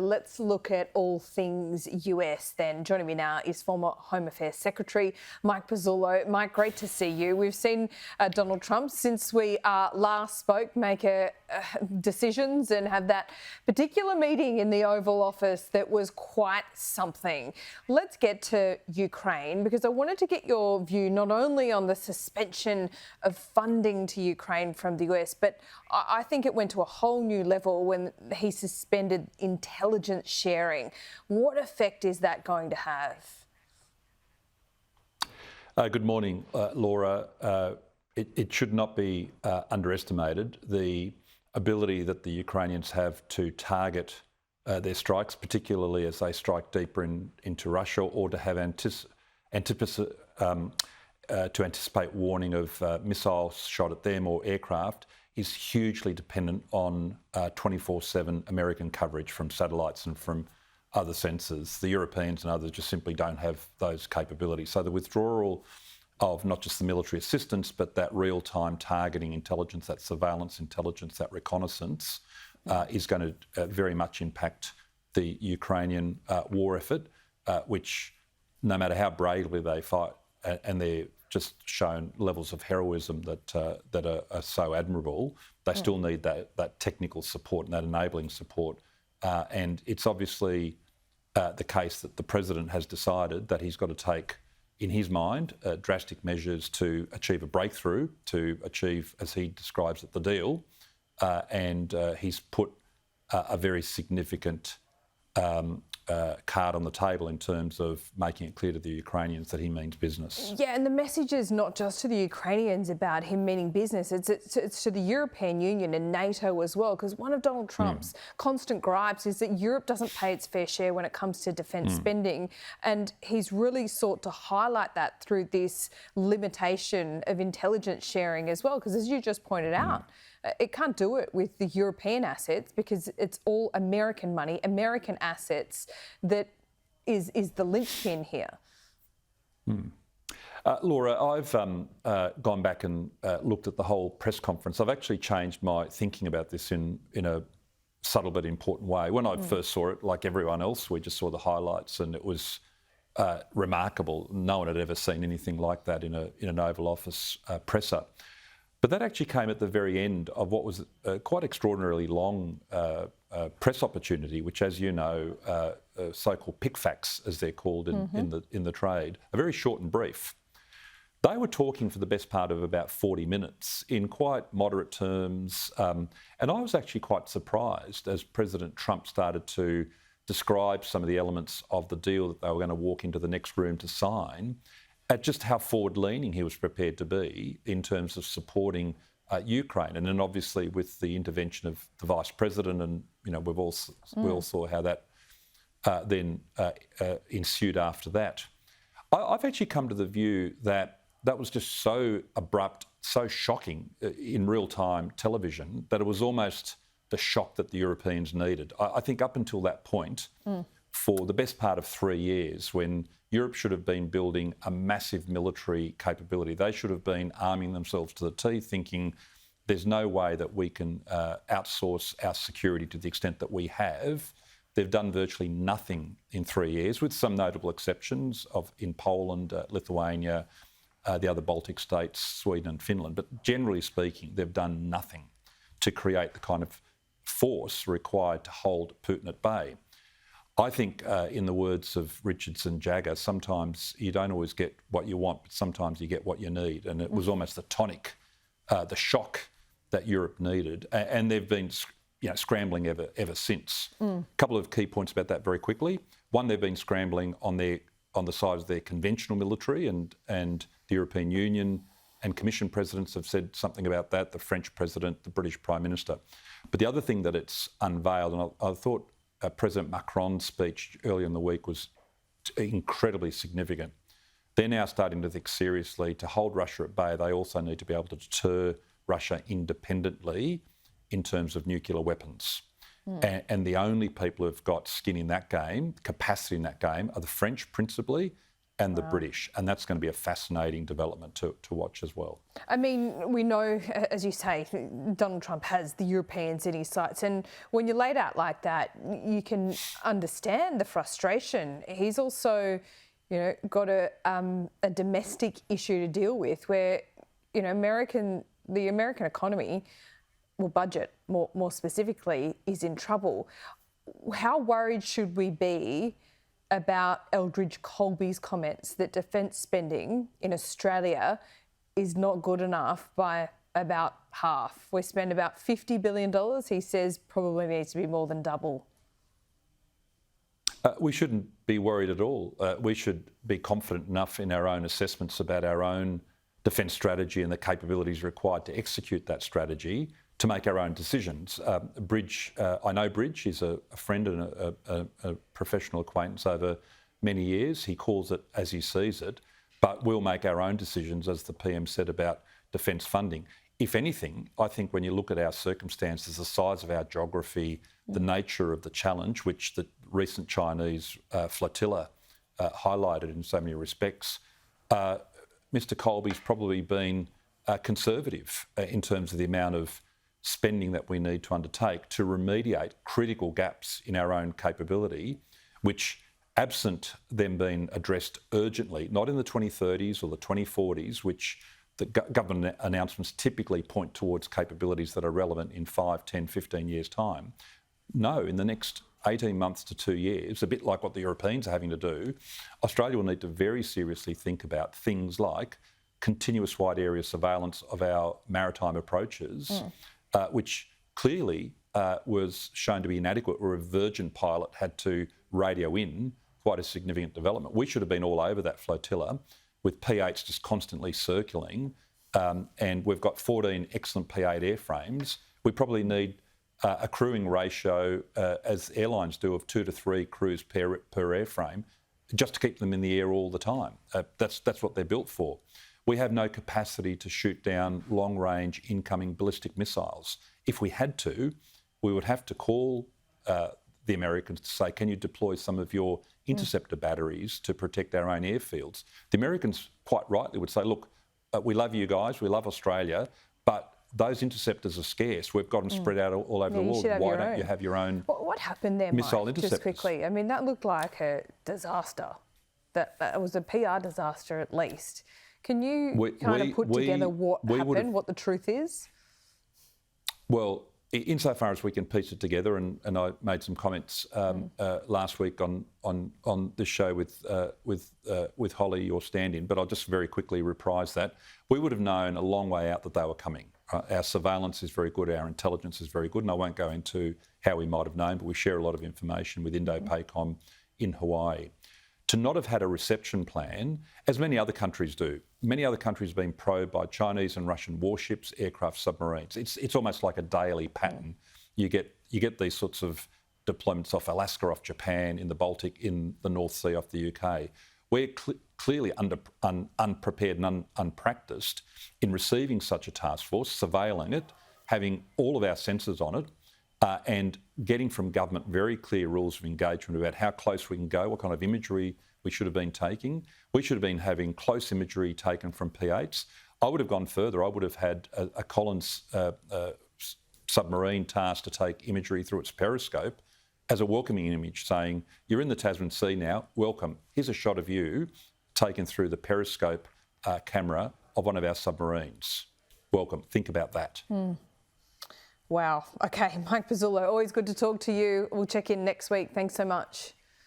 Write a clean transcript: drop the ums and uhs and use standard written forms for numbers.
Let's look at all things US then. Joining me now is former Home Affairs Secretary Mike Pezzullo. Mike, great to see you. We've seen Donald Trump, since we last spoke, make decisions and have that particular meeting in the Oval Office that was quite something. Let's get to Ukraine, because I wanted to get your view not only on the suspension of funding to Ukraine from the US, but I think it went to a whole new level when he suspended intelligence sharing. What effect is that going to have? Good morning, Laura. It should not be underestimated, the ability that the Ukrainians have to target their strikes, particularly as they strike deeper into Russia, or to have anticipate warning of missiles shot at them or aircraft, is hugely dependent on 24/7 American coverage from satellites and from other sensors. The Europeans and others just simply don't have those capabilities. So the withdrawal of not just the military assistance, but that real-time targeting intelligence, that surveillance intelligence, that reconnaissance, is going to very much impact the Ukrainian war effort, which, no matter how bravely they fight, and they're just shown levels of heroism that are so admirable, they still need that technical support and that enabling support. And it's obviously the case that the President has decided that he's got to take, in his mind, drastic measures to achieve a breakthrough, to achieve, as he describes it, the deal. And he's put a very significant card on the table in terms of making it clear to the Ukrainians that he means business. Yeah, and the message is not just to the Ukrainians about him meaning business, it's to the European Union and NATO as well, because one of Donald Trump's constant gripes is that Europe doesn't pay its fair share when it comes to defence spending, and he's really sought to highlight that through this limitation of intelligence sharing as well, because as you just pointed out, it can't do it with the European assets because it's all American money, American assets that is the linchpin here. Laura, I've gone back and looked at the whole press conference. I've actually changed my thinking about this in a subtle but important way. When I first saw it, like everyone else, we just saw the highlights and it was remarkable. No one had ever seen anything like that in an Oval Office presser. But that actually came at the very end of what was a quite extraordinarily long press opportunity, which, as you know, so-called pick-facts, as they're called in the trade, are very short and brief. They were talking for the best part of about 40 minutes in quite moderate terms, and I was actually quite surprised as President Trump started to describe some of the elements of the deal that they were going to walk into the next room to sign, at just how forward-leaning he was prepared to be in terms of supporting Ukraine. And then obviously with the intervention of the Vice President, and we all saw how that then ensued after that. I've actually come to the view that that was just so abrupt, so shocking in real-time television that it was almost the shock that the Europeans needed. I think up until that point, for the best part of 3 years, when Europe should have been building a massive military capability. They should have been arming themselves to the teeth, thinking there's no way that we can outsource our security to the extent that we have. They've done virtually nothing in 3 years, with some notable exceptions in Poland, Lithuania, the other Baltic states, Sweden and Finland. But generally speaking, they've done nothing to create the kind of force required to hold Putin at bay. I think, in the words of Richardson Jagger, sometimes you don't always get what you want, but sometimes you get what you need. And it was almost the tonic, the shock that Europe needed. And they've been scrambling ever since. A couple of key points about that very quickly. One, they've been scrambling on the side of their conventional military, and the European Union and Commission presidents have said something about that, the French president, the British Prime Minister. But the other thing that it's unveiled, and I thought President Macron's speech earlier in the week was incredibly significant. They're now starting to think seriously to hold Russia at bay. They also need to be able to deter Russia independently in terms of nuclear weapons. And the only people who've got skin in that game, capacity in that game, are the French principally and the British, and that's going to be a fascinating development to watch as well. I mean, we know, as you say, Donald Trump has the Europeans in his sights, and when you lay it out like that, you can understand the frustration. He's also, got a domestic issue to deal with, where, the American economy, budget more specifically, is in trouble. How worried should we be about Eldridge Colby's comments that defence spending in Australia is not good enough by about half? We spend about $50 billion. He says probably needs to be more than double. We shouldn't be worried at all. We should be confident enough in our own assessments about our own defence strategy and the capabilities required to execute that strategy to make our own decisions. I know Bridge. He's a friend and a professional acquaintance over many years. He calls it as he sees it, but we'll make our own decisions, as the PM said, about defence funding. If anything, I think when you look at our circumstances, the size of our geography, the nature of the challenge, which the recent Chinese flotilla highlighted in so many respects, Mr. Colby's probably been conservative in terms of the amount of spending that we need to undertake to remediate critical gaps in our own capability, which, absent them being addressed urgently, not in the 2030s or the 2040s, which the government announcements typically point towards capabilities that are relevant in 5, 10, 15 years' time. No, in the next 18 months to 2 years, a bit like what the Europeans are having to do, Australia will need to very seriously think about things like continuous wide area surveillance of our maritime approaches, which clearly was shown to be inadequate, where a Virgin pilot had to radio in, quite a significant development. We should have been all over that flotilla with P8s just constantly circling, and we've got 14 excellent P8 airframes. We probably need a crewing ratio, as airlines do, of 2 to 3 crews per airframe, just to keep them in the air all the time. That's what they're built for. We have no capacity to shoot down long-range incoming ballistic missiles. If we had to, we would have to call the Americans to say, can you deploy some of your interceptor batteries to protect our own airfields? The Americans quite rightly would say, look, we love you guys, we love Australia, but those interceptors are scarce. We've got them spread out all over the world. Why don't you have your own what happened there, missile Mike, interceptors? just quickly? I mean, that looked like a disaster. That was a PR disaster at least. Can you put together what happened, what the truth is? Well, insofar as we can piece it together, and I made some comments last week on this show with Holly, your stand-in, but I'll just very quickly reprise that. We would have known a long way out that they were coming. Our surveillance is very good, our intelligence is very good, and I won't go into how we might have known, but we share a lot of information with Indo-PACOM in Hawaii. To not have had a reception plan, as many other countries do. Many other countries have been probed by Chinese and Russian warships, aircraft, submarines. It's almost like a daily pattern. You get these sorts of deployments off Alaska, off Japan, in the Baltic, in the North Sea, off the UK. We're clearly unprepared and unpractised in receiving such a task force, surveilling it, having all of our sensors on it, and getting from government very clear rules of engagement about how close we can go, what kind of imagery we should have been taking. We should have been having close imagery taken from P8s. I would have gone further. I would have had a Collins submarine tasked to take imagery through its periscope as a welcoming image, saying, you're in the Tasman Sea now, welcome. Here's a shot of you taken through the periscope camera of one of our submarines. Welcome. Think about that. Wow. Okay, Mike Pezzullo, always good to talk to you. We'll check in next week. Thanks so much.